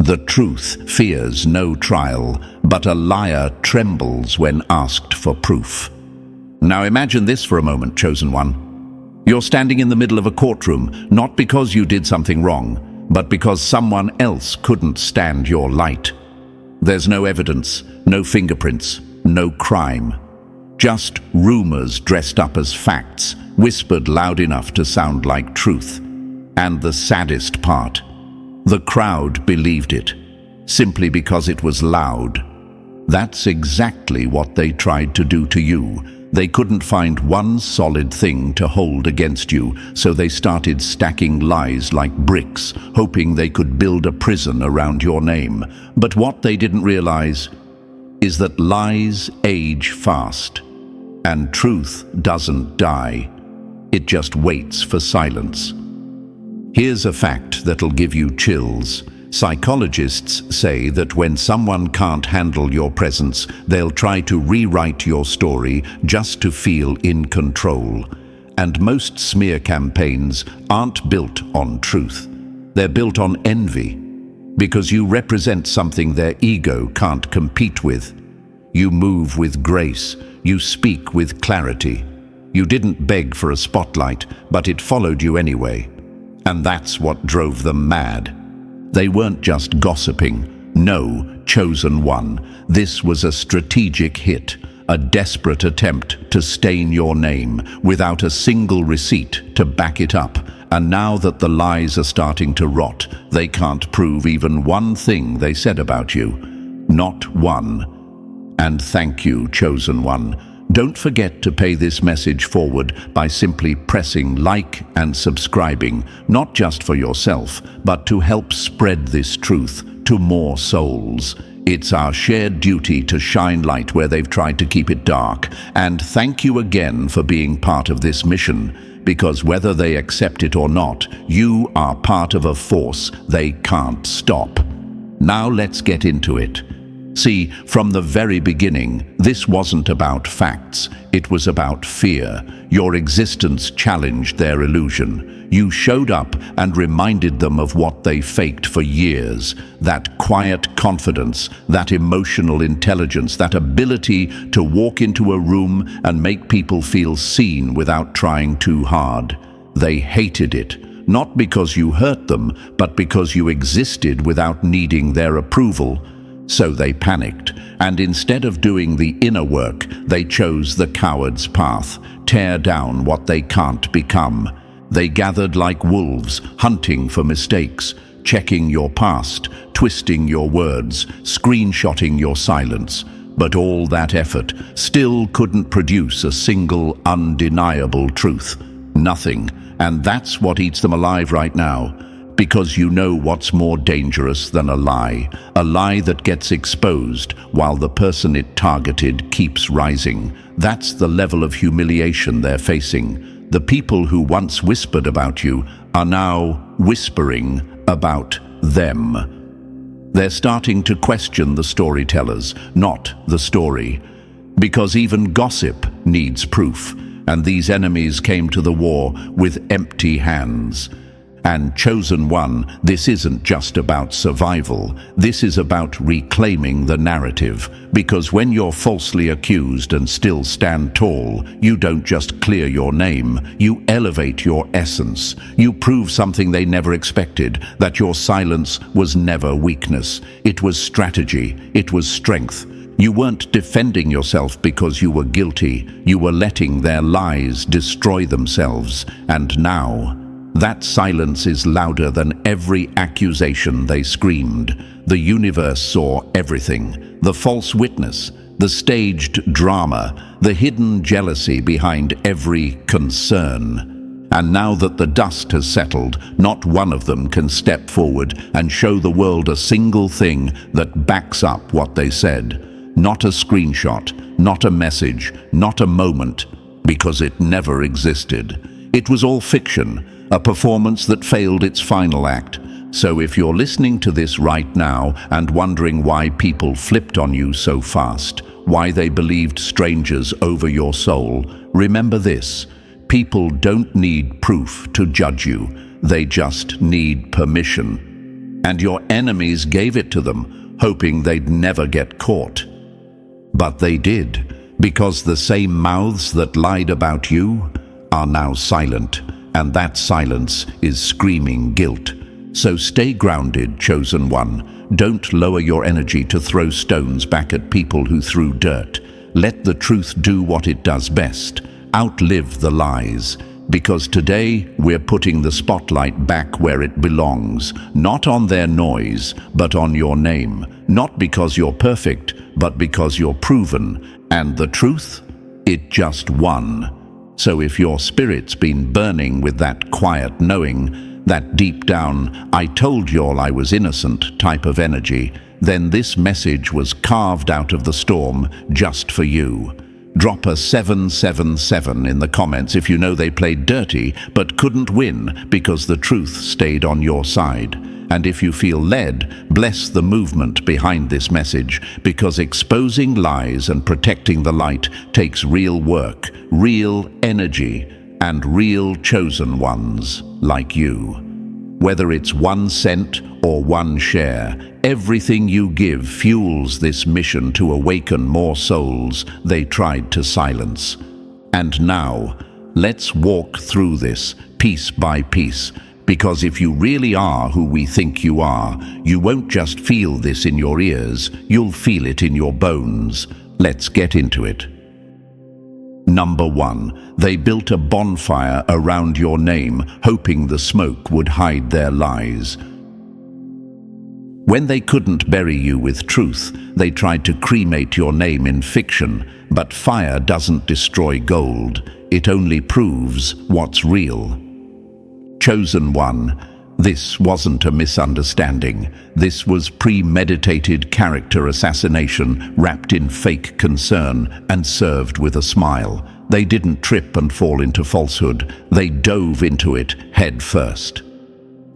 The truth fears no trial, but a liar trembles when asked for proof. Now imagine this for a moment, chosen one. You're standing in the middle of a courtroom, not because you did something wrong, but because someone else couldn't stand your light. There's no evidence, no fingerprints, no crime. Just rumors dressed up as facts, whispered loud enough to sound like truth. And the saddest part, the crowd believed it, simply because it was loud. That's exactly what they tried to do to you. They couldn't find one solid thing to hold against you, so they started stacking lies like bricks, hoping they could build a prison around your name. But what they didn't realize is that lies age fast, and truth doesn't die. It just waits for silence. Here's a fact that'll give you chills. Psychologists say that when someone can't handle your presence, they'll try to rewrite your story just to feel in control. And most smear campaigns aren't built on truth. They're built on envy, because you represent something their ego can't compete with. You move with grace. You speak with clarity. You didn't beg for a spotlight, but it followed you anyway. And that's what drove them mad. They weren't just gossiping. No, chosen one. This was a strategic hit, a desperate attempt to stain your name without a single receipt to back it up. And now that the lies are starting to rot, they can't prove even one thing they said about you. Not one. And thank you, chosen one. Don't forget to pay this message forward by simply pressing like and subscribing, not just for yourself, but to help spread this truth to more souls. It's our shared duty to shine light where they've tried to keep it dark. And thank you again for being part of this mission, because whether they accept it or not, you are part of a force they can't stop. Now let's get into it. See, from the very beginning, this wasn't about facts. It was about fear. Your existence challenged their illusion. You showed up and reminded them of what they faked for years. That quiet confidence, that emotional intelligence, that ability to walk into a room and make people feel seen without trying too hard. They hated it, not because you hurt them, but because you existed without needing their approval. So they panicked, and instead of doing the inner work, they chose the coward's path, tear down what they can't become. They gathered like wolves, hunting for mistakes, checking your past, twisting your words, screenshotting your silence. But all that effort still couldn't produce a single undeniable truth. Nothing. And that's what eats them alive right now. Because you know what's more dangerous than a lie that gets exposed while the person it targeted keeps rising. That's the level of humiliation they're facing. The people who once whispered about you are now whispering about them. They're starting to question the storytellers, not the story. Because even gossip needs proof, and these enemies came to the war with empty hands. And chosen one, this isn't just about survival. This is about reclaiming the narrative. Because when you're falsely accused and still stand tall, you don't just clear your name, you elevate your essence. You prove something they never expected, that your silence was never weakness. It was strategy. It was strength. You weren't defending yourself because you were guilty. You were letting their lies destroy themselves. And now, that silence is louder than every accusation they screamed. The universe saw everything. The false witness, the staged drama, the hidden jealousy behind every concern. And now that the dust has settled, not one of them can step forward and show the world a single thing that backs up what they said. Not a screenshot, not a message, not a moment, because it never existed. It was all fiction. A performance that failed its final act. So if you're listening to this right now and wondering why people flipped on you so fast, why they believed strangers over your soul, remember this: people don't need proof to judge you. They just need permission. and your enemies gave it to them, hoping they'd never get caught. But they did, because the same mouths that lied about you are now silent, and that silence is screaming guilt. So stay grounded, chosen one. Don't lower your energy to throw stones back at people who threw dirt. Let the truth do what it does best. Outlive the lies. Because today we're putting the spotlight back where it belongs, not on their noise, but on your name. Not because you're perfect, but because you're proven. And the truth? It just won. So if your spirit's been burning with that quiet knowing, that deep down, I told you all I was innocent type of energy, then this message was carved out of the storm just for you. Drop a 777 in the comments if you know they played dirty but couldn't win because the truth stayed on your side. And if you feel led, bless the movement behind this message, because exposing lies and protecting the light takes real work, real energy, and real chosen ones like you. Whether it's 1 cent or 1 share, everything you give fuels this mission to awaken more souls they tried to silence. And now, let's walk through this piece by piece, because if you really are who we think you are, you won't just feel this in your ears, you'll feel it in your bones. Let's get into it. Number 1, they built a bonfire around your name, hoping the smoke would hide their lies. When they couldn't bury you with truth, they tried to cremate your name in fiction. But fire doesn't destroy gold, it only proves what's real. Chosen one, this wasn't a misunderstanding. This was premeditated character assassination wrapped in fake concern and served with a smile. They didn't trip and fall into falsehood. They dove into it head first.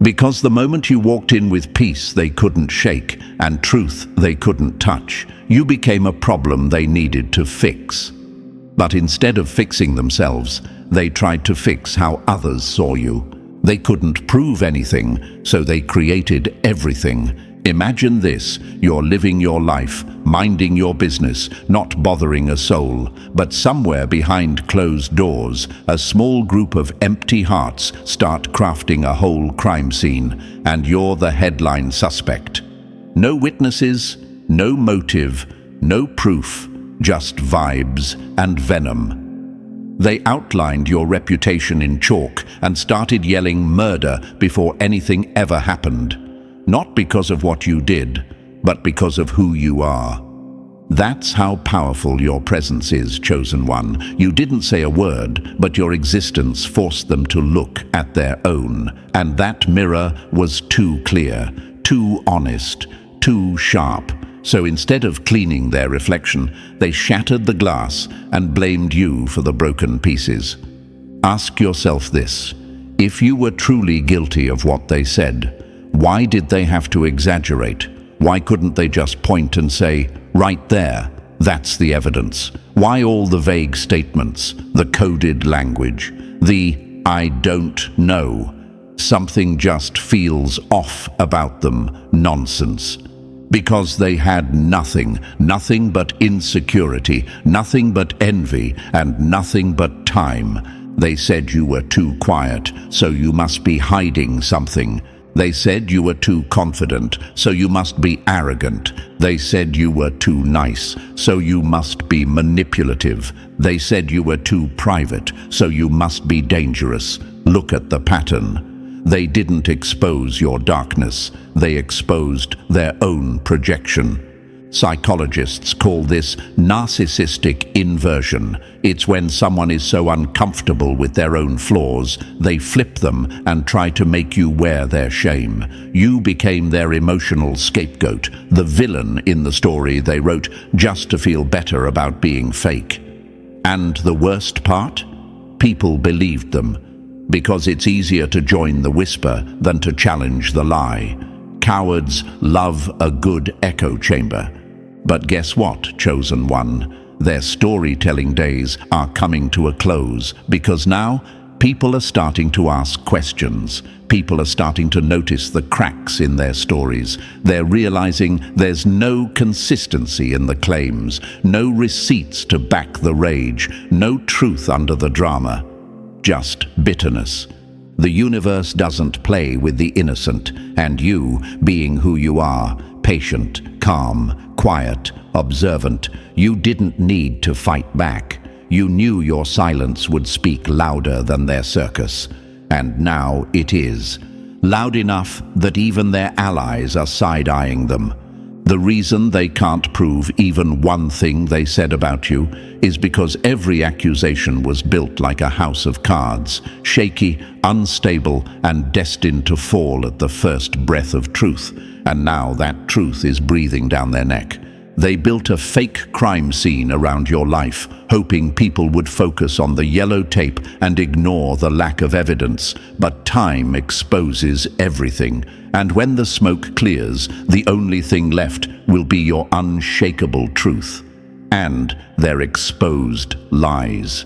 Because the moment you walked in with peace they couldn't shake and truth they couldn't touch, you became a problem they needed to fix. But instead of fixing themselves, they tried to fix how others saw you. They couldn't prove anything, so they created everything. Imagine this: you're living your life, minding your business, not bothering a soul, but somewhere behind closed doors, a small group of empty hearts start crafting a whole crime scene, and you're the headline suspect. No witnesses, no motive, no proof, just vibes and venom. They outlined your reputation in chalk and started yelling murder before anything ever happened. Not because of what you did, but because of who you are. That's how powerful your presence is, chosen one. You didn't say a word, but your existence forced them to look at their own. And that mirror was too clear, too honest, too sharp. So instead of cleaning their reflection, they shattered the glass and blamed you for the broken pieces. Ask yourself this: if you were truly guilty of what they said, why did they have to exaggerate? Why couldn't they just point and say, right there, that's the evidence? Why all the vague statements, the coded language, the I don't know? Something just feels off about them nonsense. Because they had nothing but insecurity, nothing but envy, and nothing but time. They said you were too quiet, so you must be hiding something. They said you were too confident, so you must be arrogant. They said you were too nice, so you must be manipulative. They said you were too private, so you must be dangerous. Look at the pattern. They didn't expose your darkness, they exposed their own projection. Psychologists call this narcissistic inversion. It's when someone is so uncomfortable with their own flaws, they flip them and try to make you wear their shame. You became their emotional scapegoat, the villain in the story they wrote just to feel better about being fake. And the worst part? People believed them. Because it's easier to join the whisper than to challenge the lie. Cowards love a good echo chamber. But guess what, chosen one? Their storytelling days are coming to a close, because now people are starting to ask questions. People are starting to notice the cracks in their stories. They're realizing there's no consistency in the claims, no receipts to back the rage, no truth under the drama, just bitterness. The universe doesn't play with the innocent, and you, being who you are, patient, calm, quiet, observant, you didn't need to fight back. You knew your silence would speak louder than their circus. And now it is. Loud enough that even their allies are side-eyeing them. The reason they can't prove even one thing they said about you is because every accusation was built like a house of cards, shaky, unstable, and destined to fall at the first breath of truth. And now that truth is breathing down their neck. They built a fake crime scene around your life, hoping people would focus on the yellow tape and ignore the lack of evidence. But time exposes everything, and when the smoke clears, the only thing left will be your unshakable truth and their exposed lies.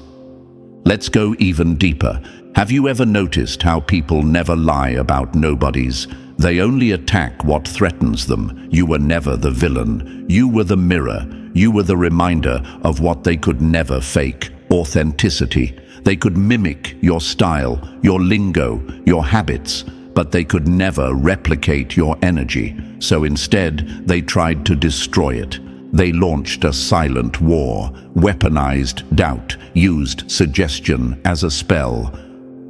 Let's go even deeper. Have you ever noticed how people never lie about nobodies? They only attack what threatens them. You were never the villain. You were the mirror. You were the reminder of what they could never fake: authenticity. They could mimic your style, your lingo, your habits, but they could never replicate your energy. So instead, they tried to destroy it. They launched a silent war, weaponized doubt, used suggestion as a spell.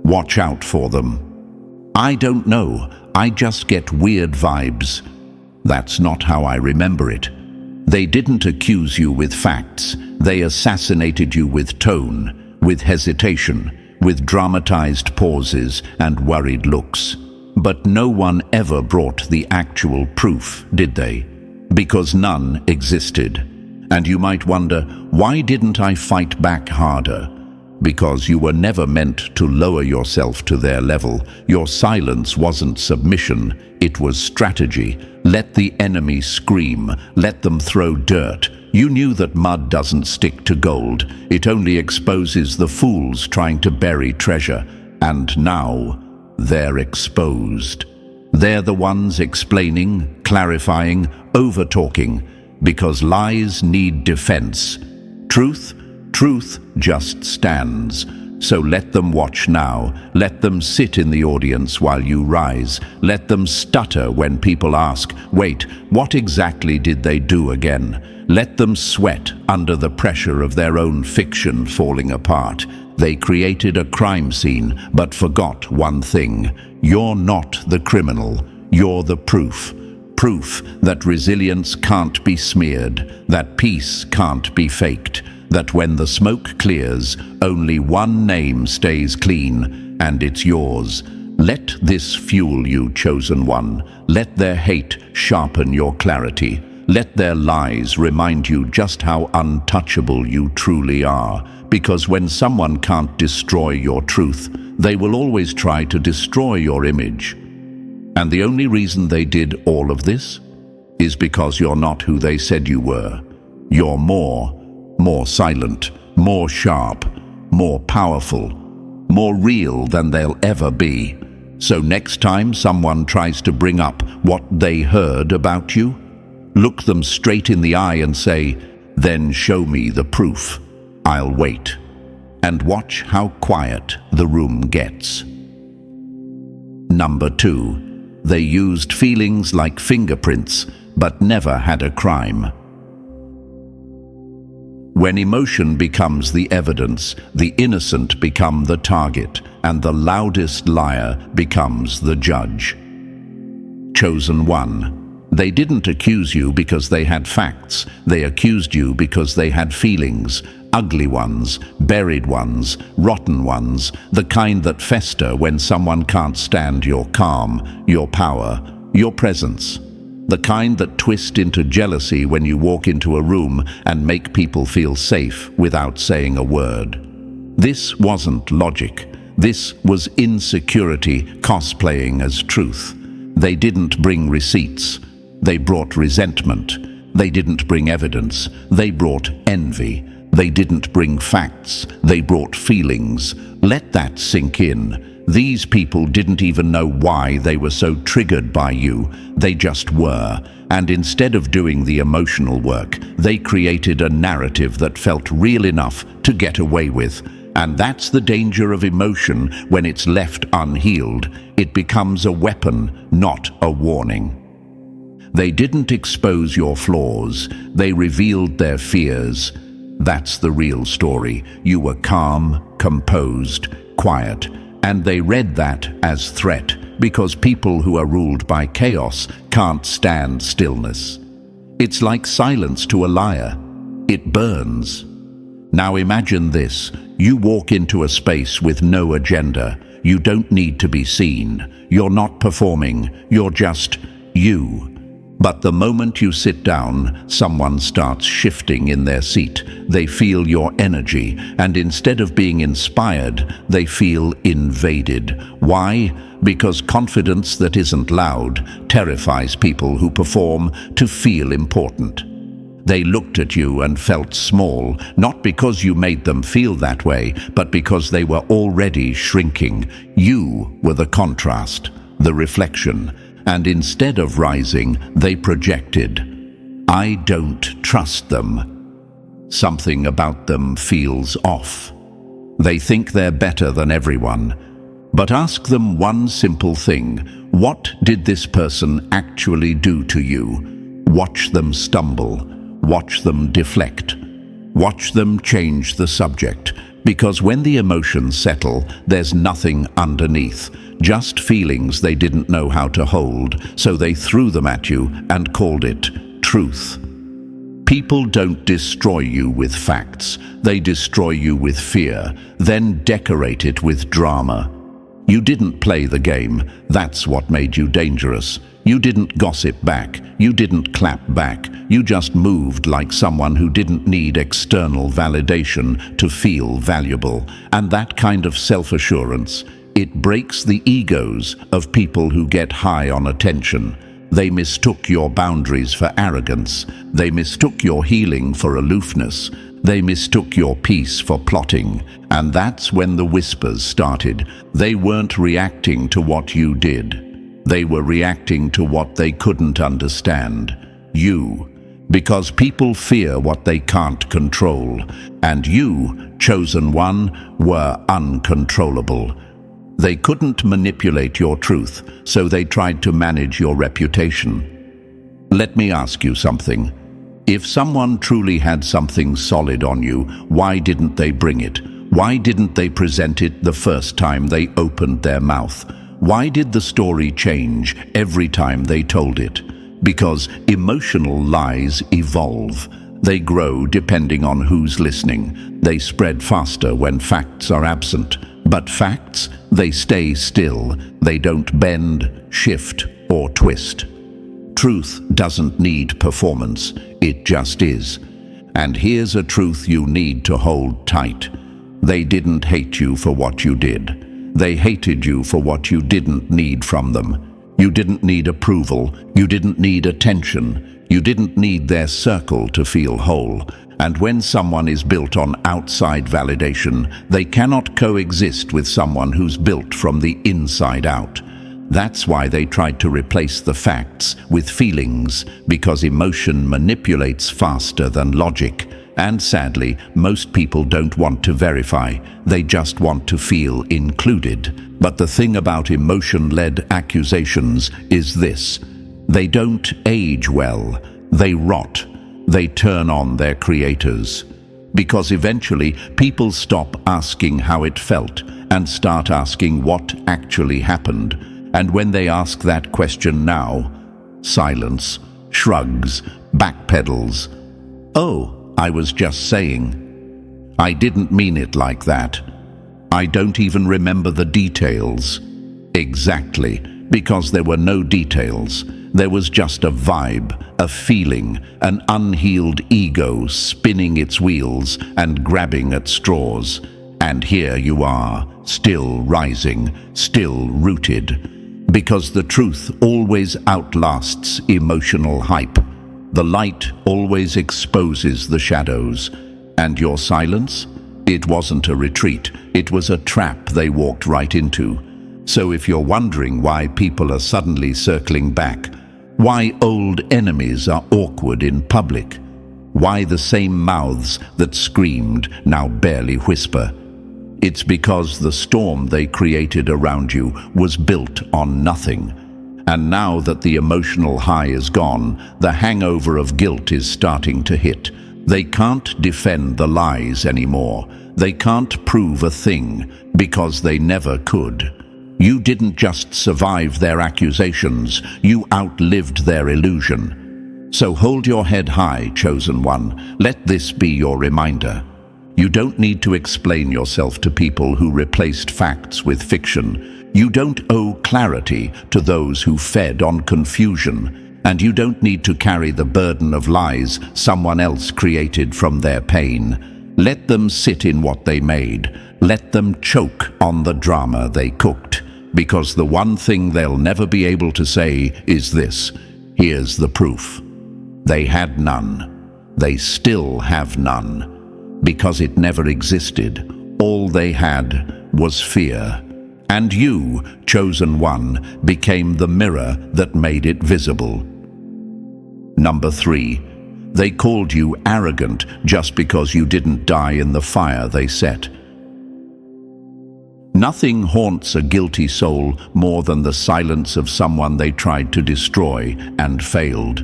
Watch out for them. I don't know. I just get weird vibes. That's not how I remember it. They didn't accuse you with facts. They assassinated you with tone, with hesitation, with dramatized pauses and worried looks. But no one ever brought the actual proof, did they? Because none existed. And you might wonder, why didn't I fight back harder? Because you were never meant to lower yourself to their level. Your silence wasn't submission, it was strategy. Let the enemy scream, let them throw dirt. You knew that mud doesn't stick to gold. It only exposes the fools trying to bury treasure. And now, they're exposed. They're the ones explaining, clarifying, over-talking, because lies need defense. Truth just stands. So let them watch now. Let them sit in the audience while you rise. Let them stutter when people ask, wait, what exactly did they do again? Let them sweat under the pressure of their own fiction falling apart. They created a crime scene, but forgot one thing. You're not the criminal. You're the proof. Proof that resilience can't be smeared, that peace can't be faked, that when the smoke clears, only one name stays clean, and it's yours. Let this fuel you, chosen one. Let their hate sharpen your clarity. Let their lies remind you just how untouchable you truly are. Because when someone can't destroy your truth, they will always try to destroy your image. And the only reason they did all of this is because you're not who they said you were. You're more silent, more sharp, more powerful, more real than they'll ever be. So next time someone tries to bring up what they heard about you, look them straight in the eye and say, then show me the proof. I'll wait. And watch how quiet the room gets. Number 2, they used feelings like fingerprints, but never had a crime. When emotion becomes the evidence, the innocent become the target, and the loudest liar becomes the judge. Chosen one. They didn't accuse you because they had facts. They accused you because they had feelings. Ugly ones, buried ones, rotten ones, the kind that fester when someone can't stand your calm, your power, your presence. The kind that twist into jealousy when you walk into a room and make people feel safe without saying a word. This wasn't logic. This was insecurity cosplaying as truth. They didn't bring receipts. They brought resentment. They didn't bring evidence. They brought envy. They didn't bring facts, they brought feelings. Let that sink in. These people didn't even know why they were so triggered by you. They just were. And instead of doing the emotional work, they created a narrative that felt real enough to get away with. And that's the danger of emotion. When it's left unhealed, it becomes a weapon, not a warning. They didn't expose your flaws, they revealed their fears. That's the real story. You were calm, composed, quiet, and they read that as threat, because people who are ruled by chaos can't stand stillness. It's like silence to a liar. It burns. Now imagine this. You walk into a space with no agenda. You don't need to be seen. You're not performing. You're just you. But the moment you sit down, someone starts shifting in their seat. They feel your energy, and instead of being inspired, they feel invaded. Why? Because confidence that isn't loud terrifies people who perform to feel important. They looked at you and felt small, not because you made them feel that way, but because they were already shrinking. You were the contrast, the reflection. And instead of rising, they projected. I don't trust them. Something about them feels off. They think they're better than everyone. But ask them one simple thing. What did this person actually do to you? Watch them stumble. Watch them deflect. Watch them change the subject. Because when the emotions settle, there's nothing underneath. Just feelings they didn't know how to hold, so they threw them at you and called it truth. People don't destroy you with facts. They destroy you with fear, then decorate it with drama. You didn't play the game. That's what made you dangerous. You didn't gossip back. You didn't clap back. You just moved like someone who didn't need external validation to feel valuable. And that kind of self-assurance, it breaks the egos of people who get high on attention. They mistook your boundaries for arrogance. They mistook your healing for aloofness. They mistook your peace for plotting. And that's when the whispers started. They weren't reacting to what you did. They were reacting to what they couldn't understand. You. Because people fear what they can't control. And you, chosen one, were uncontrollable. They couldn't manipulate your truth, so they tried to manage your reputation. Let me ask you something. If someone truly had something solid on you, why didn't they bring it? Why didn't they present it the first time they opened their mouth? Why did the story change every time they told it? Because emotional lies evolve. They grow depending on who's listening. They spread faster when facts are absent. But facts, they stay still. They don't bend, shift, or twist. Truth doesn't need performance. It just is. And here's a truth you need to hold tight. They didn't hate you for what you did. They hated you for what you didn't need from them. You didn't need approval. You didn't need attention. You didn't need their circle to feel whole. And when someone is built on outside validation, they cannot coexist with someone who's built from the inside out. That's why they tried to replace the facts with feelings, because emotion manipulates faster than logic. And sadly, most people don't want to verify. They just want to feel included. But the thing about emotion-led accusations is this. They don't age well. They rot. They turn on their creators. Because eventually, people stop asking how it felt and start asking what actually happened. And when they ask that question now, silence, shrugs, backpedals. Oh, I was just saying. I didn't mean it like that. I don't even remember the details. Exactly, because there were no details. There was just a vibe, a feeling, an unhealed ego spinning its wheels and grabbing at straws. And here you are, still rising, still rooted. Because the truth always outlasts emotional hype. The light always exposes the shadows. And your silence? It wasn't a retreat. It was a trap they walked right into. So if you're wondering why people are suddenly circling back, why old enemies are awkward in public, why the same mouths that screamed now barely whisper, it's because the storm they created around you was built on nothing. And now that the emotional high is gone, the hangover of guilt is starting to hit. They can't defend the lies anymore. They can't prove a thing because they never could. You didn't just survive their accusations, you outlived their illusion. So hold your head high, chosen one. Let this be your reminder. You don't need to explain yourself to people who replaced facts with fiction. You don't owe clarity to those who fed on confusion. And you don't need to carry the burden of lies someone else created from their pain. Let them sit in what they made. Let them choke on the drama they cooked. Because the one thing they'll never be able to say is this: here's the proof. They had none. They still have none. Because it never existed. All they had was fear. And you, chosen one, became the mirror that made it visible. Number 3. They called you arrogant just because you didn't die in the fire they set. Nothing haunts a guilty soul more than the silence of someone they tried to destroy and failed.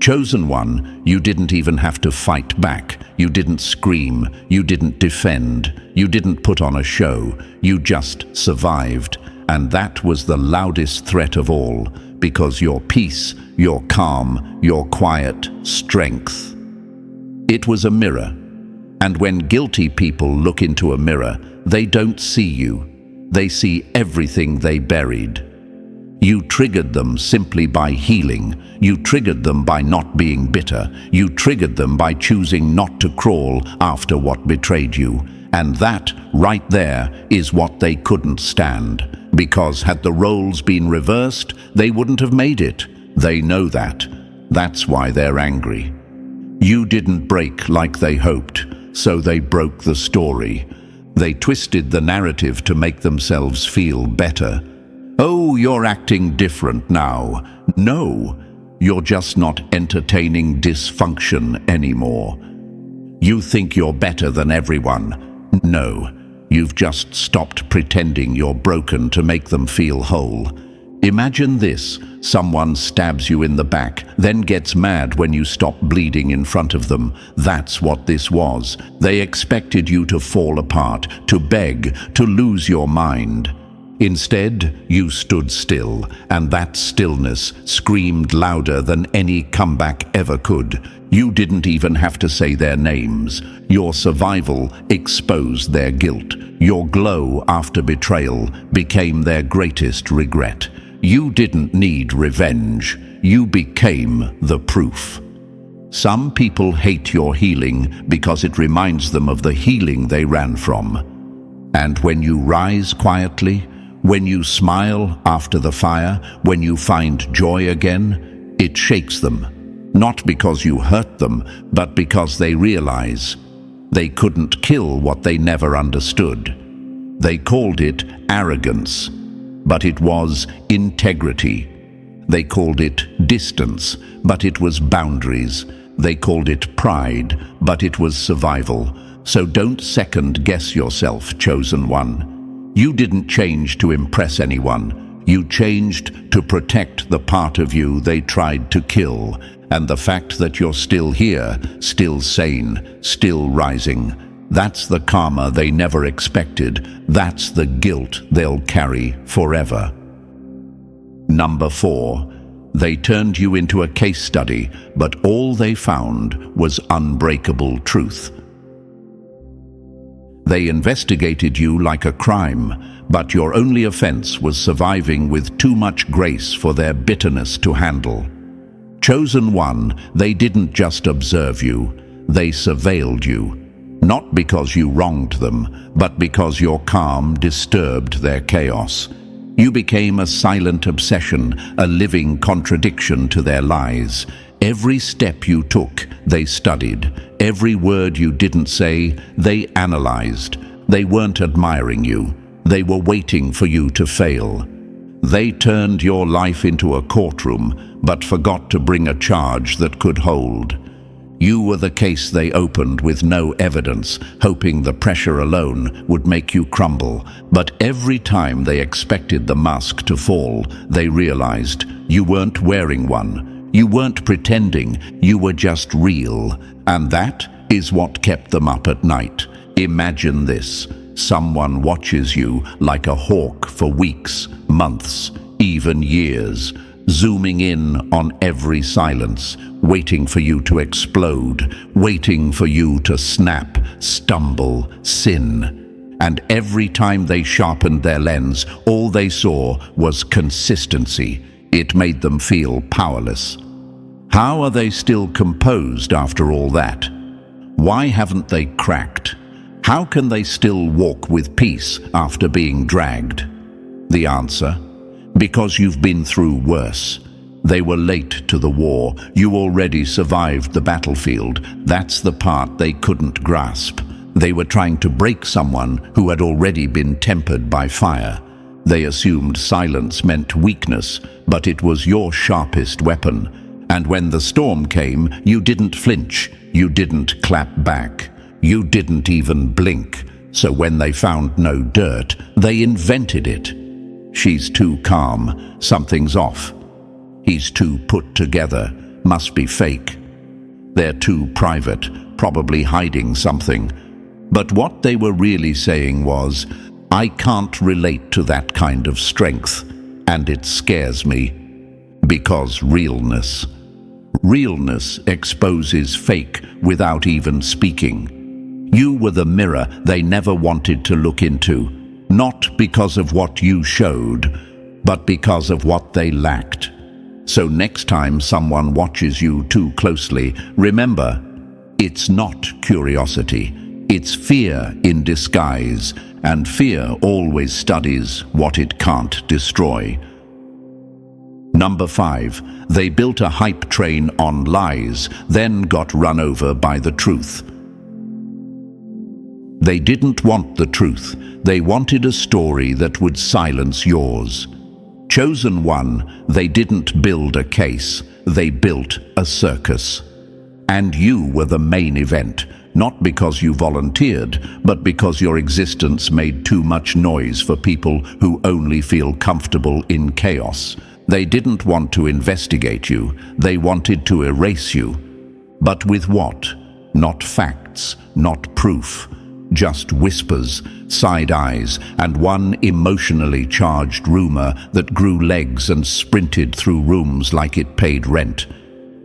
Chosen one, you didn't even have to fight back. You didn't scream. You didn't defend. You didn't put on a show. You just survived. And that was the loudest threat of all, because your peace, your calm, your quiet strength. It was a mirror. And when guilty people look into a mirror, they don't see you. They see everything they buried. You triggered them simply by healing. You triggered them by not being bitter. You triggered them by choosing not to crawl after what betrayed you. And that, right there, is what they couldn't stand. Because had the roles been reversed, they wouldn't have made it. They know that. That's why they're angry. You didn't break like they hoped, so they broke the story. They twisted the narrative to make themselves feel better. Oh, you're acting different now. No, you're just not entertaining dysfunction anymore. You think you're better than everyone. No, you've just stopped pretending you're broken to make them feel whole. Imagine this: someone stabs you in the back, then gets mad when you stop bleeding in front of them. That's what this was. They expected you to fall apart, to beg, to lose your mind. Instead, you stood still, and that stillness screamed louder than any comeback ever could. You didn't even have to say their names. Your survival exposed their guilt. Your glow after betrayal became their greatest regret. You didn't need revenge. You became the proof. Some people hate your healing because it reminds them of the healing they ran from. And when you rise quietly, when you smile after the fire, when you find joy again, it shakes them. Not because you hurt them, but because they realize they couldn't kill what they never understood. They called it arrogance, but it was integrity. They called it distance, but it was boundaries. They called it pride, but it was survival. So don't second-guess yourself, chosen one. You didn't change to impress anyone. You changed to protect the part of you they tried to kill. And the fact that you're still here, still sane, still rising, that's the karma they never expected. That's the guilt they'll carry forever. Number 4. They turned you into a case study, but all they found was unbreakable truth. They investigated you like a crime, but your only offense was surviving with too much grace for their bitterness to handle. Chosen one, they didn't just observe you, they surveilled you. Not because you wronged them, but because your calm disturbed their chaos. You became a silent obsession, a living contradiction to their lies. Every step you took, they studied. Every word you didn't say, they analyzed. They weren't admiring you. They were waiting for you to fail. They turned your life into a courtroom, but forgot to bring a charge that could hold. You were the case they opened with no evidence, hoping the pressure alone would make you crumble. But every time they expected the mask to fall, they realized you weren't wearing one. You weren't pretending, you were just real. And that is what kept them up at night. Imagine this. Someone watches you like a hawk for weeks, months, even years, zooming in on every silence, waiting for you to explode, waiting for you to snap, stumble, sin. And every time they sharpened their lens, all they saw was consistency. It made them feel powerless. How are they still composed after all that? Why haven't they cracked? How can they still walk with peace after being dragged? The answer: because you've been through worse. They were late to the war. You already survived the battlefield. That's the part they couldn't grasp. They were trying to break someone who had already been tempered by fire. They assumed silence meant weakness, but it was your sharpest weapon. And when the storm came, you didn't flinch. You didn't clap back. You didn't even blink. So when they found no dirt, they invented it. She's too calm. Something's off. He's too put together. Must be fake. They're too private, probably hiding something. But what they were really saying was, I can't relate to that kind of strength, and it scares me. Because realness exposes fake without even speaking. You were the mirror they never wanted to look into, not because of what you showed, but because of what they lacked. So next time someone watches you too closely, remember, it's not curiosity, it's fear in disguise, and fear always studies what it can't destroy. Number 5, they built a hype train on lies, then got run over by the truth. They didn't want the truth. They wanted a story that would silence yours. Chosen one, they didn't build a case. They built a circus. And you were the main event, not because you volunteered, but because your existence made too much noise for people who only feel comfortable in chaos. They didn't want to investigate you. They wanted to erase you. But with what? Not facts, not proof. Just whispers, side eyes, and one emotionally charged rumor that grew legs and sprinted through rooms like it paid rent.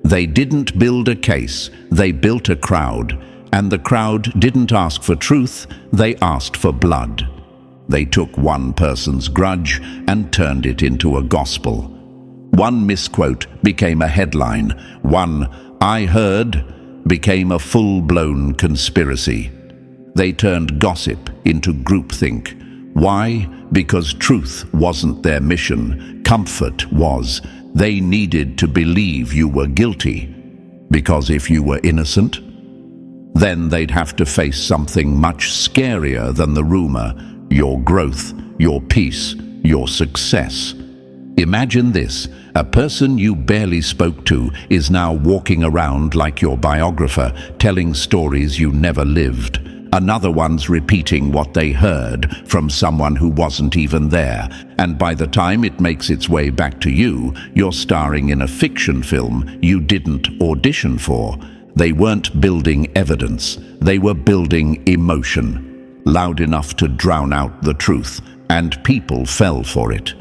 They didn't build a case, they built a crowd, and the crowd didn't ask for truth, they asked for blood. They took one person's grudge and turned it into a gospel. One misquote became a headline. One "I heard" became a full-blown conspiracy. They turned gossip into groupthink. Why? Because truth wasn't their mission. Comfort was. They needed to believe you were guilty. Because if you were innocent, then they'd have to face something much scarier than the rumor: your growth, your peace, your success. Imagine this: a person you barely spoke to is now walking around like your biographer, telling stories you never lived. Another one's repeating what they heard from someone who wasn't even there. And by the time it makes its way back to you, you're starring in a fiction film you didn't audition for. They weren't building evidence, they were building emotion, loud enough to drown out the truth, and people fell for it.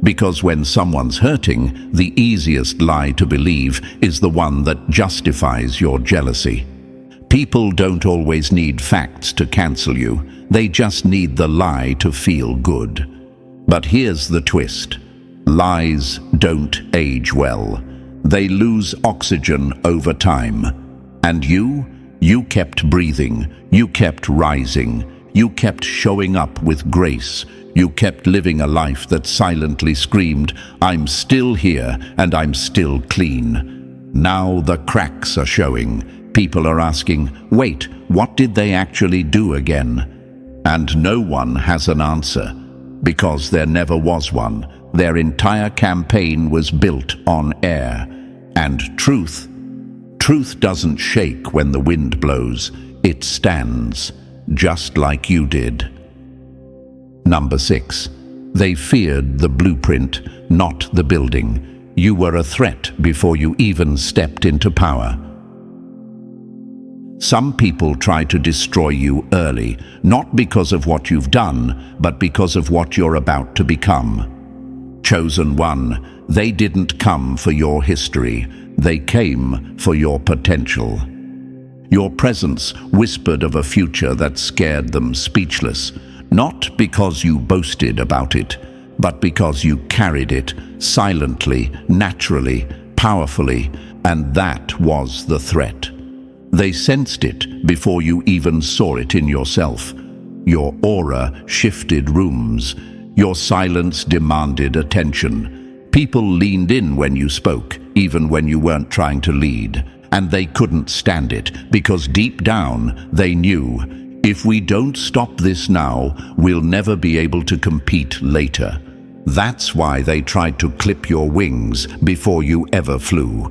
Because when someone's hurting, the easiest lie to believe is the one that justifies your jealousy. People don't always need facts to cancel you. They just need the lie to feel good. But here's the twist. Lies don't age well. They lose oxygen over time. And you kept breathing. You kept rising. You kept showing up with grace. You kept living a life that silently screamed, "I'm still here and I'm still clean." Now the cracks are showing. People are asking, wait, what did they actually do again? And no one has an answer, because there never was one. Their entire campaign was built on air. And truth doesn't shake when the wind blows. It stands, just like you did. Number 6. They feared the blueprint, not the building. You were a threat before you even stepped into power. Some people try to destroy you early, not because of what you've done, but because of what you're about to become. Chosen one, they didn't come for your history. They came for your potential. Your presence whispered of a future that scared them speechless, not because you boasted about it, but because you carried it silently, naturally, powerfully, and that was the threat. They sensed it before you even saw it in yourself. Your aura shifted rooms. Your silence demanded attention. People leaned in when you spoke, even when you weren't trying to lead. And they couldn't stand it, because deep down they knew, if we don't stop this now, we'll never be able to compete later. That's why they tried to clip your wings before you ever flew.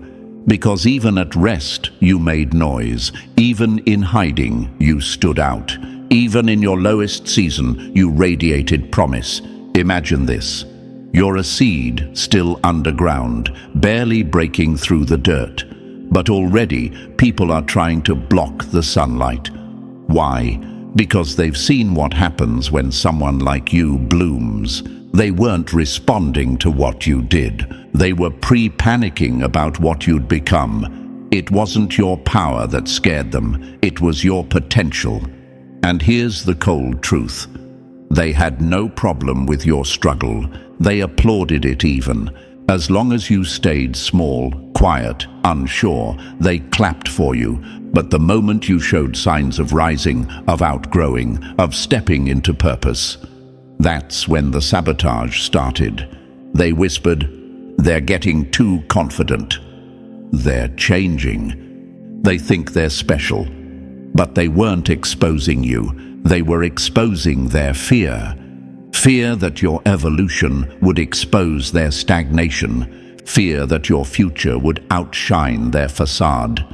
Because even at rest, you made noise. Even in hiding, you stood out. Even in your lowest season, you radiated promise. Imagine this. You're a seed still underground, barely breaking through the dirt. But already, people are trying to block the sunlight. Why? Because they've seen what happens when someone like you blooms. They weren't responding to what you did. They were pre-panicking about what you'd become. It wasn't your power that scared them. It was your potential. And here's the cold truth. They had no problem with your struggle. They applauded it even. As long as you stayed small, quiet, unsure, they clapped for you. But the moment you showed signs of rising, of outgrowing, of stepping into purpose, that's when the sabotage started. They whispered, they're getting too confident. They're changing. They think they're special. But they weren't exposing you. They were exposing their fear. Fear that your evolution would expose their stagnation. Fear that your future would outshine their facade.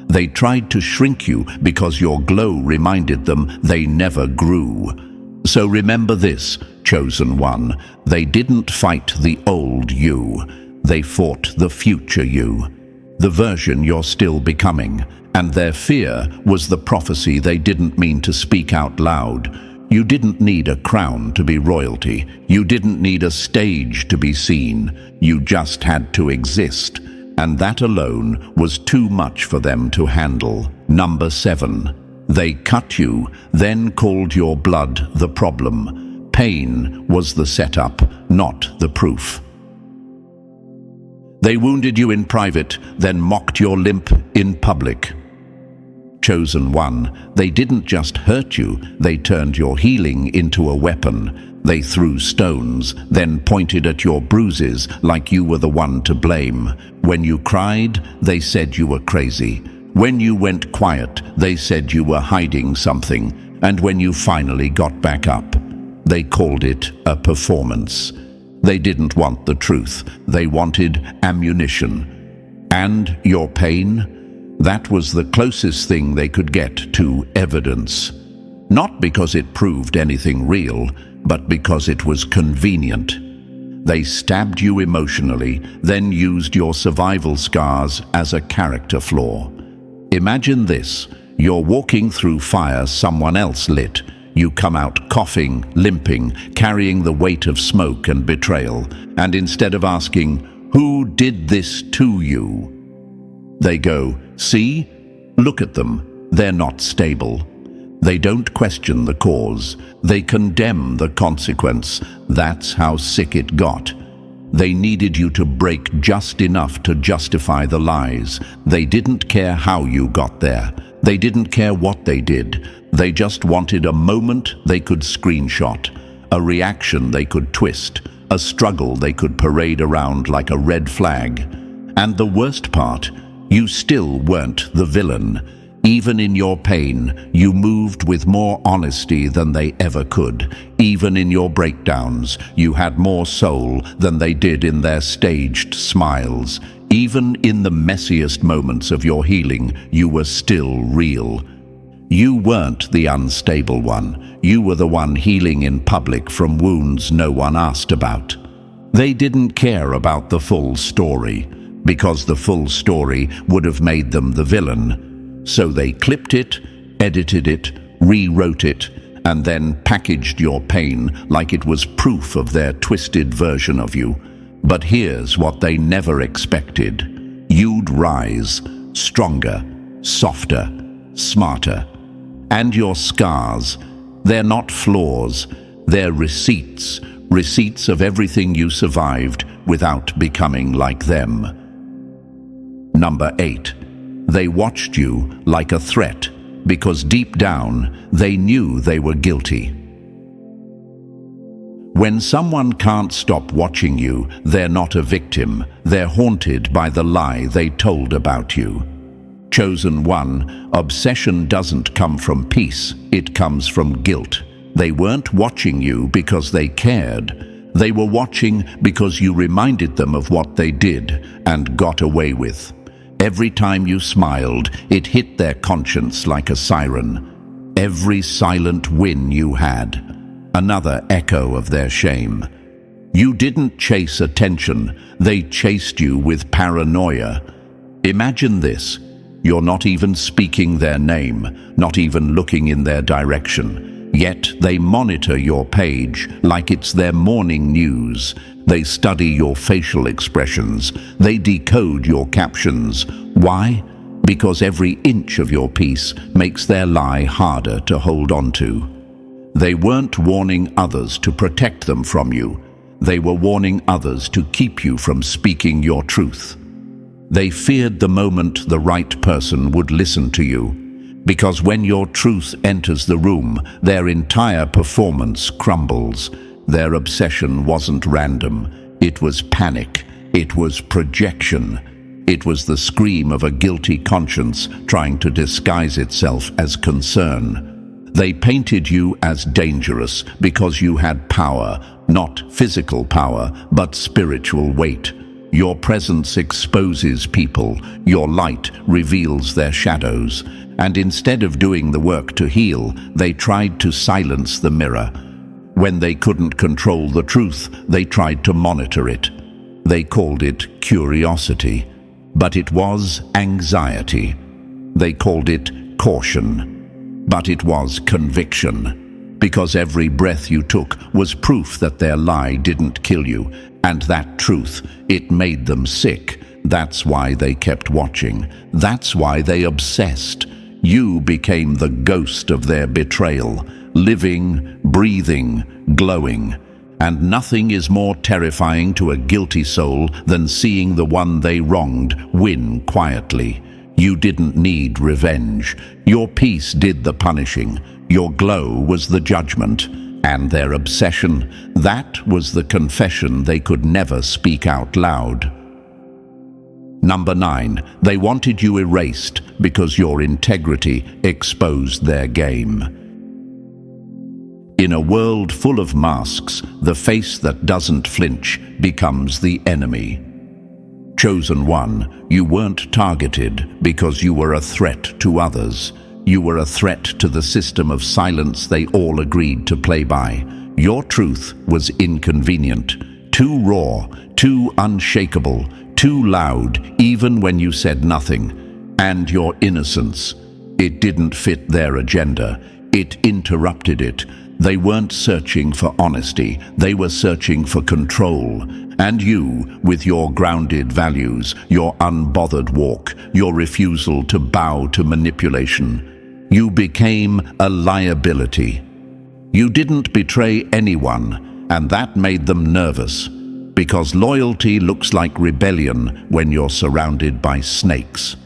They tried to shrink you because your glow reminded them they never grew. So remember this, chosen one. They didn't fight the old you. They fought the future you, the version you're still becoming. And their fear was the prophecy they didn't mean to speak out loud. You didn't need a crown to be royalty. You didn't need a stage to be seen. You just had to exist. And that alone was too much for them to handle. Number 7. They cut you, then called your blood the problem. Pain was the setup, not the proof. They wounded you in private, then mocked your limp in public. Chosen one, they didn't just hurt you, they turned your healing into a weapon. They threw stones, then pointed at your bruises like you were the one to blame. When you cried, they said you were crazy. When you went quiet, they said you were hiding something. And when you finally got back up, they called it a performance. They didn't want the truth. They wanted ammunition. And your pain? That was the closest thing they could get to evidence. Not because it proved anything real, but because it was convenient. They stabbed you emotionally, then used your survival scars as a character flaw. Imagine this. You're walking through fire someone else lit. You come out coughing, limping, carrying the weight of smoke and betrayal. And instead of asking, who did this to you? They go, see? Look at them. They're not stable. They don't question the cause. They condemn the consequence. That's how sick it got. They needed you to break just enough to justify the lies. They didn't care how you got there. They didn't care what they did. They just wanted a moment they could screenshot, a reaction they could twist, a struggle they could parade around like a red flag. And the worst part, you still weren't the villain. Even in your pain, you moved with more honesty than they ever could. Even in your breakdowns, you had more soul than they did in their staged smiles. Even in the messiest moments of your healing, you were still real. You weren't the unstable one. You were the one healing in public from wounds no one asked about. They didn't care about the full story, because the full story would have made them the villain. So they clipped it, edited it, rewrote it, and then packaged your pain like it was proof of their twisted version of you. But here's what they never expected. You'd rise, stronger, softer, smarter. And your scars, they're not flaws, they're receipts. Receipts of everything you survived without becoming like them. Number 8. They watched you like a threat because deep down they knew they were guilty. When someone can't stop watching you, they're not a victim. They're haunted by the lie they told about you. Chosen one, obsession doesn't come from peace, it comes from guilt. They weren't watching you because they cared. They were watching because you reminded them of what they did and got away with. Every time you smiled, it hit their conscience like a siren. Every silent win you had, another echo of their shame. You didn't chase attention, they chased you with paranoia. Imagine this. You're not even speaking their name, not even looking in their direction. Yet they monitor your page like it's their morning news. They study your facial expressions. They decode your captions. Why? Because every inch of your peace makes their lie harder to hold on to. They weren't warning others to protect them from you. They were warning others to keep you from speaking your truth. They feared the moment the right person would listen to you. Because when your truth enters the room, their entire performance crumbles. Their obsession wasn't random. It was panic. It was projection. It was the scream of a guilty conscience trying to disguise itself as concern. They painted you as dangerous because you had power, not physical power, but spiritual weight. Your presence exposes people. Your light reveals their shadows. And instead of doing the work to heal, they tried to silence the mirror. When they couldn't control the truth, they tried to monitor it. They called it curiosity, but it was anxiety. They called it caution, but it was conviction. Because every breath you took was proof that their lie didn't kill you, and that truth, it made them sick. That's why they kept watching. That's why they obsessed. You became the ghost of their betrayal, living, breathing, glowing. And nothing is more terrifying to a guilty soul than seeing the one they wronged win quietly. You didn't need revenge. Your peace did the punishing. Your glow was the judgment. And their obsession, that was the confession they could never speak out loud. Number 9, they wanted you erased because your integrity exposed their game. In a world full of masks, the face that doesn't flinch becomes the enemy. Chosen one, you weren't targeted because you were a threat to others. You were a threat to the system of silence they all agreed to play by. Your truth was inconvenient, too raw, too unshakable, too loud, even when you said nothing. And your innocence, it didn't fit their agenda. It interrupted it. They weren't searching for honesty. They were searching for control. And you, with your grounded values, your unbothered walk, your refusal to bow to manipulation, you became a liability. You didn't betray anyone, and that made them nervous. Because loyalty looks like rebellion when you're surrounded by snakes.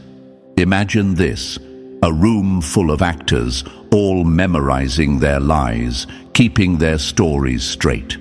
Imagine this, a room full of actors, all memorizing their lies, keeping their stories straight.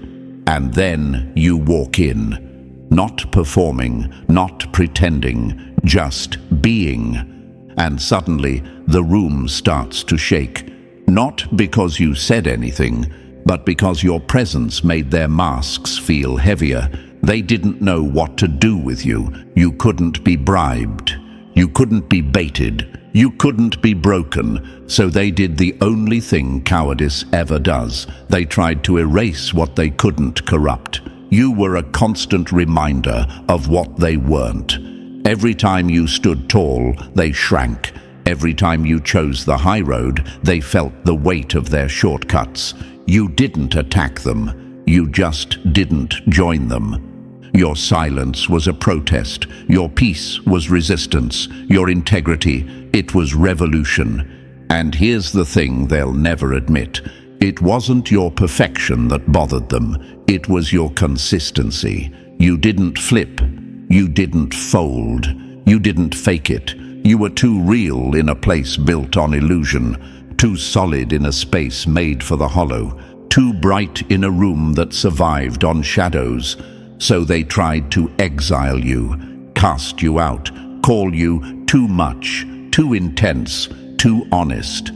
And then you walk in, not performing, not pretending, just being. And suddenly, the room starts to shake. Not because you said anything, but because your presence made their masks feel heavier. They didn't know what to do with you. You couldn't be bribed. You couldn't be baited. You couldn't be broken. So they did the only thing cowardice ever does. They tried to erase what they couldn't corrupt. You were a constant reminder of what they weren't. Every time you stood tall, they shrank. Every time you chose the high road, they felt the weight of their shortcuts. You didn't attack them. You just didn't join them. Your silence was a protest. Your peace was resistance. Your integrity, it was revolution. And here's the thing they'll never admit. It wasn't your perfection that bothered them. It was your consistency. You didn't flip. You didn't fold. You didn't fake it. You were too real in a place built on illusion, too solid in a space made for the hollow, too bright in a room that survived on shadows. So they tried to exile you, cast you out, call you too much, too intense, too honest.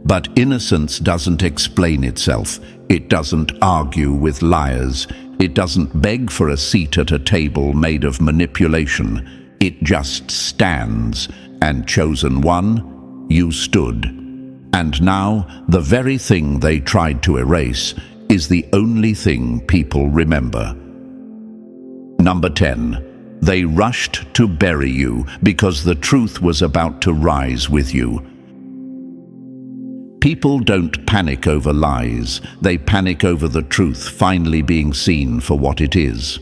But innocence doesn't explain itself. It doesn't argue with liars. It doesn't beg for a seat at a table made of manipulation. It just stands. And chosen one, you stood. And now, the very thing they tried to erase is the only thing people remember. Number 10. They rushed to bury you because the truth was about to rise with you. People don't panic over lies. They panic over the truth finally being seen for what it is.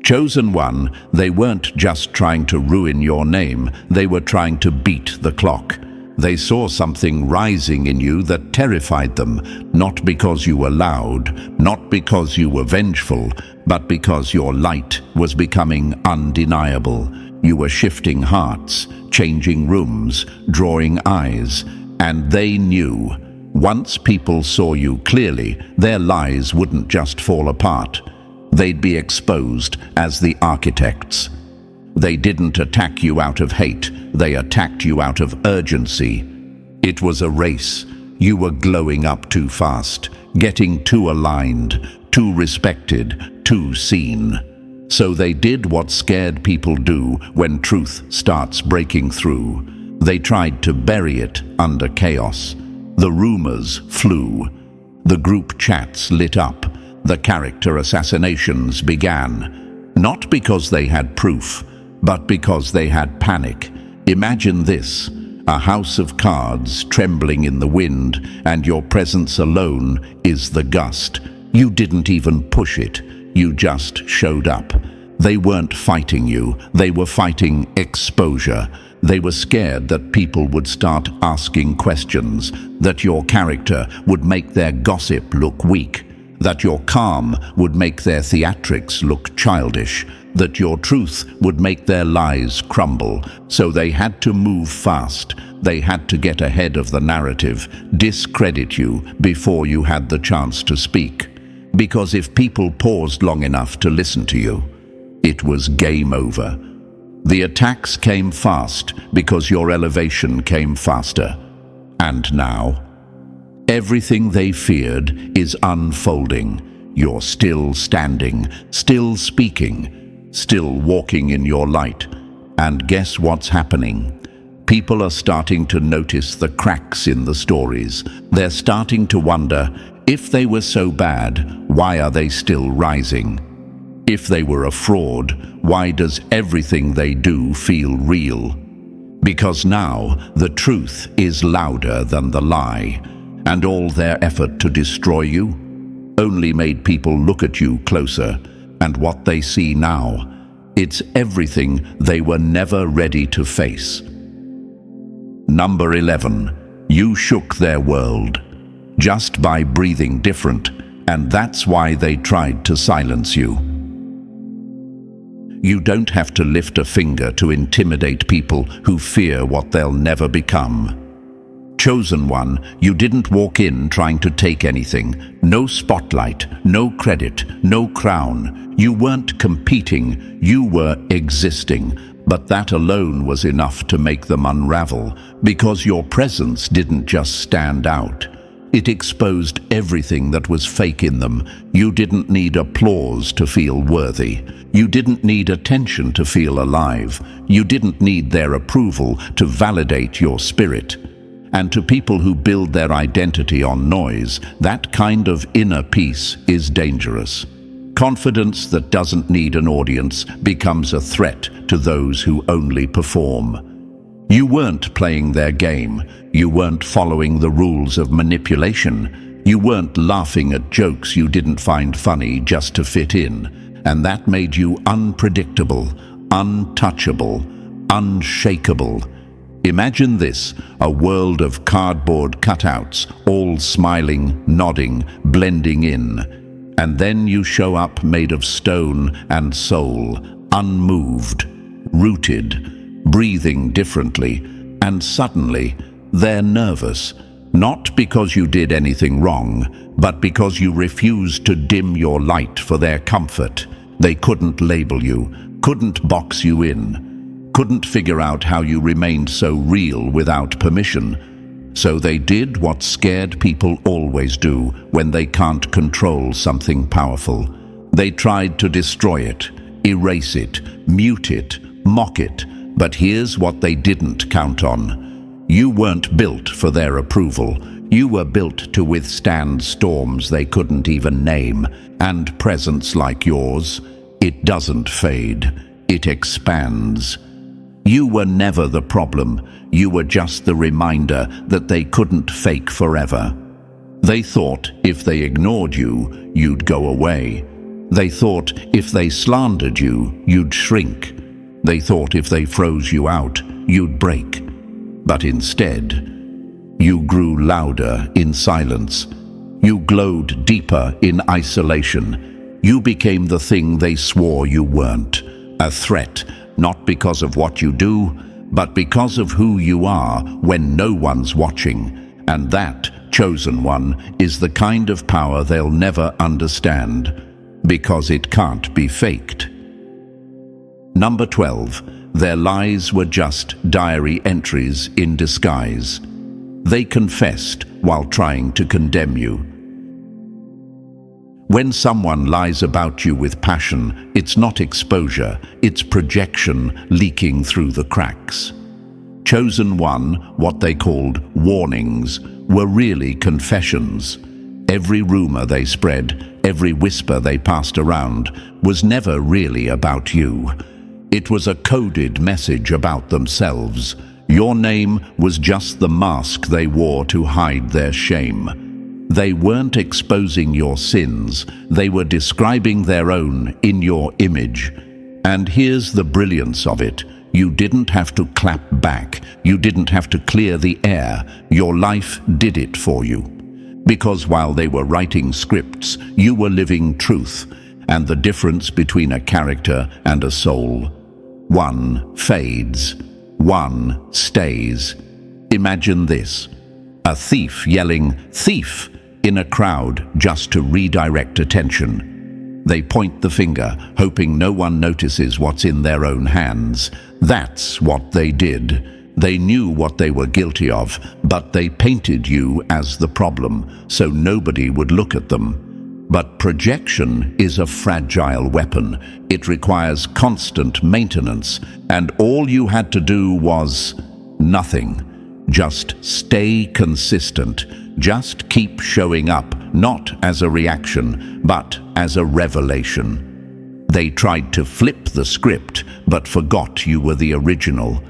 Chosen one, they weren't just trying to ruin your name, they were trying to beat the clock. They saw something rising in you that terrified them, not because you were loud, not because you were vengeful, but because your light was becoming undeniable. You were shifting hearts, changing rooms, drawing eyes, and they knew. Once people saw you clearly, their lies wouldn't just fall apart. They'd be exposed as the architects. They didn't attack you out of hate, they attacked you out of urgency. It was a race. You were glowing up too fast, getting too aligned, too respected, too seen. So they did what scared people do when truth starts breaking through. They tried to bury it under chaos. The rumors flew. The group chats lit up. The character assassinations began, not because they had proof, but because they had panic. Imagine this, a house of cards trembling in the wind, and your presence alone is the gust. You didn't even push it, you just showed up. They weren't fighting you, they were fighting exposure. They were scared that people would start asking questions, that your character would make their gossip look weak, that your calm would make their theatrics look childish, that your truth would make their lies crumble. So they had to move fast. They had to get ahead of the narrative, discredit you before you had the chance to speak. Because if people paused long enough to listen to you, it was game over. The attacks came fast because your elevation came faster. And now, everything they feared is unfolding. You're still standing, still speaking, still walking in your light. And guess what's happening? People are starting to notice the cracks in the stories. They're starting to wonder, if they were so bad, why are they still rising? If they were a fraud, why does everything they do feel real? Because now the truth is louder than the lie. And all their effort to destroy you only made people look at you closer. And what they see now, it's everything they were never ready to face. Number 11. You shook their world just by breathing different, and that's why they tried to silence you. You don't have to lift a finger to intimidate people who fear what they'll never become. Chosen one, you didn't walk in trying to take anything. No spotlight, no credit, no crown. You weren't competing, you were existing. But that alone was enough to make them unravel, because your presence didn't just stand out. It exposed everything that was fake in them. You didn't need applause to feel worthy. You didn't need attention to feel alive. You didn't need their approval to validate your spirit. And to people who build their identity on noise, that kind of inner peace is dangerous. Confidence that doesn't need an audience becomes a threat to those who only perform. You weren't playing their game. You weren't following the rules of manipulation. You weren't laughing at jokes you didn't find funny just to fit in. And that made you unpredictable, untouchable, unshakable. Imagine this, a world of cardboard cutouts, all smiling, nodding, blending in. And then you show up made of stone and soul, unmoved, rooted, breathing differently, and suddenly they're nervous, not because you did anything wrong, but because you refused to dim your light for their comfort. They couldn't label you, couldn't box you in, couldn't figure out how you remained so real without permission. So they did what scared people always do when they can't control something powerful. They tried to destroy it, erase it, mute it, mock it. But here's what they didn't count on. You weren't built for their approval. You were built to withstand storms they couldn't even name. And presence like yours, it doesn't fade, it expands. You were never the problem. You were just the reminder that they couldn't fake forever. They thought if they ignored you, you'd go away. They thought if they slandered you, you'd shrink. They thought if they froze you out, you'd break. But instead, you grew louder in silence. You glowed deeper in isolation. You became the thing they swore you weren't. A threat, not because of what you do, but because of who you are when no one's watching. And that, chosen one, is the kind of power they'll never understand, because it can't be faked. Number 12. Their lies were just diary entries in disguise. They confessed while trying to condemn you. When someone lies about you with passion, it's not exposure, it's projection leaking through the cracks. Chosen one, what they called warnings, were really confessions. Every rumor they spread, every whisper they passed around, was never really about you. It was a coded message about themselves. Your name was just the mask they wore to hide their shame. They weren't exposing your sins, they were describing their own in your image. And here's the brilliance of it. You didn't have to clap back, you didn't have to clear the air, your life did it for you. Because while they were writing scripts, you were living truth, and the difference between a character and a soul. One fades, one stays. Imagine this, a thief yelling, "Thief!" in a crowd just to redirect attention. They point the finger, hoping no one notices what's in their own hands. That's what they did. They knew what they were guilty of, but they painted you as the problem, so nobody would look at them. But projection is a fragile weapon. It requires constant maintenance, and all you had to do was nothing. Just stay consistent. Just keep showing up, not as a reaction, but as a revelation. They tried to flip the script, but forgot you were the original.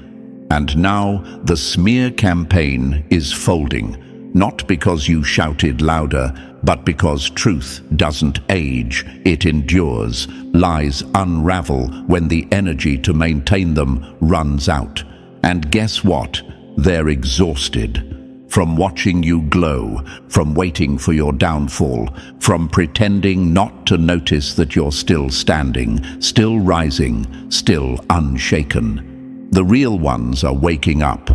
And now the smear campaign is folding, not because you shouted louder, but because truth doesn't age, it endures. Lies unravel when the energy to maintain them runs out. And guess what? They're exhausted. From watching you glow, from waiting for your downfall, from pretending not to notice that you're still standing, still rising, still unshaken. The real ones are waking up.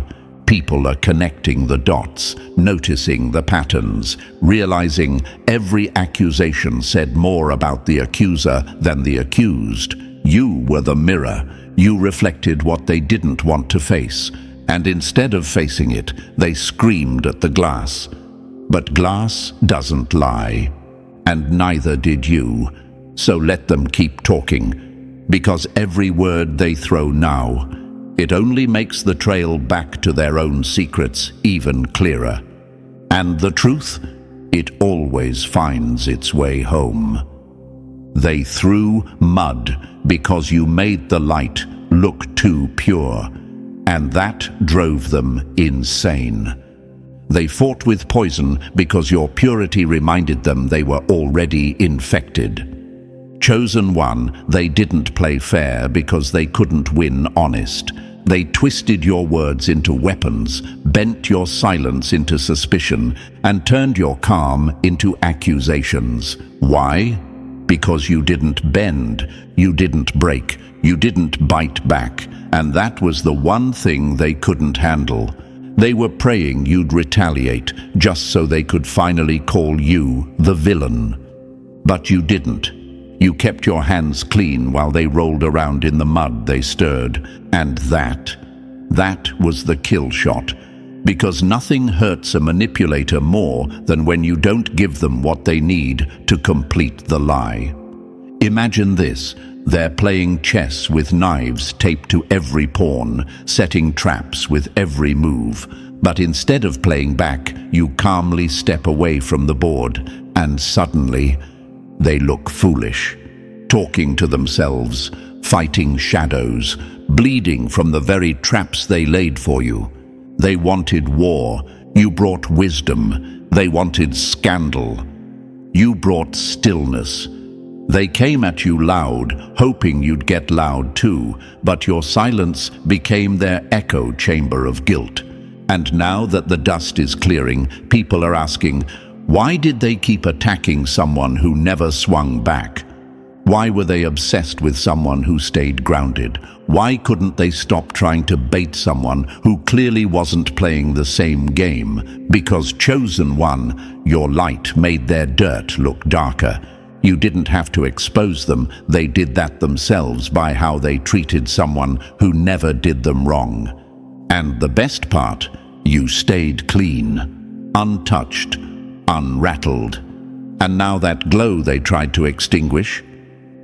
People are connecting the dots, noticing the patterns, realizing every accusation said more about the accuser than the accused. You were the mirror. you reflected what they didn't want to face, and instead of facing it, they screamed at the glass. But glass doesn't lie, and neither did you. So let them keep talking, because every word they throw now, it only makes the trail back to their own secrets even clearer. And the truth, it always finds its way home. They threw mud because you made the light look too pure, and that drove them insane. They fought with poison because your purity reminded them they were already infected. Chosen one, they didn't play fair because they couldn't win honest. They twisted your words into weapons, bent your silence into suspicion, and turned your calm into accusations. Why? Because you didn't bend, you didn't break, you didn't bite back, and that was the one thing they couldn't handle. They were praying you'd retaliate, just so they could finally call you the villain. But you didn't. You kept your hands clean while they rolled around in the mud they stirred, and that was the kill shot. Because nothing hurts a manipulator more than when you don't give them what they need to complete the lie. Imagine this. They're playing chess with knives taped to every pawn, setting traps with every move. But instead of playing back, you calmly step away from the board, and suddenly they look foolish, talking to themselves, fighting shadows, bleeding from the very traps they laid for you. They wanted war. You brought wisdom. They wanted scandal. You brought stillness. They came at you loud, hoping you'd get loud too, but your silence became their echo chamber of guilt. And now that the dust is clearing, people are asking, why did they keep attacking someone who never swung back? Why were they obsessed with someone who stayed grounded? Why couldn't they stop trying to bait someone who clearly wasn't playing the same game? Because chosen one, your light made their dirt look darker. You didn't have to expose them. They did that themselves by how they treated someone who never did them wrong. And the best part, you stayed clean, untouched, unrattled. And now that glow they tried to extinguish,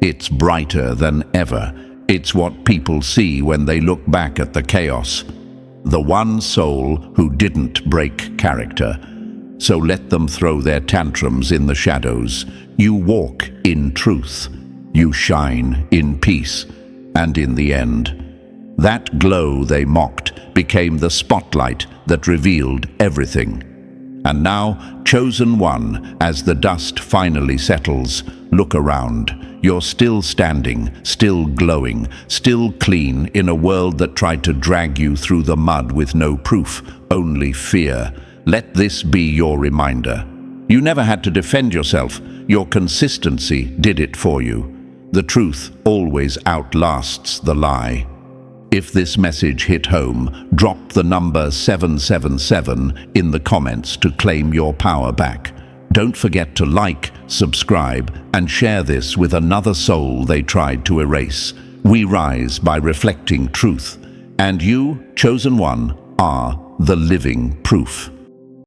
it's brighter than ever. It's what people see when they look back at the chaos. The one soul who didn't break character. So let them throw their tantrums in the shadows. You walk in truth. You shine in peace. And in the end, that glow they mocked became the spotlight that revealed everything. And now, chosen one, as the dust finally settles, look around. You're still standing, still glowing, still clean in a world that tried to drag you through the mud with no proof, only fear. Let this be your reminder. You never had to defend yourself. Your consistency did it for you. The truth always outlasts the lie. If this message hit home, drop the number 777 in the comments to claim your power back. Don't forget to like, subscribe, and share this with another soul they tried to erase. We rise by reflecting truth, and you, chosen one, are the living proof.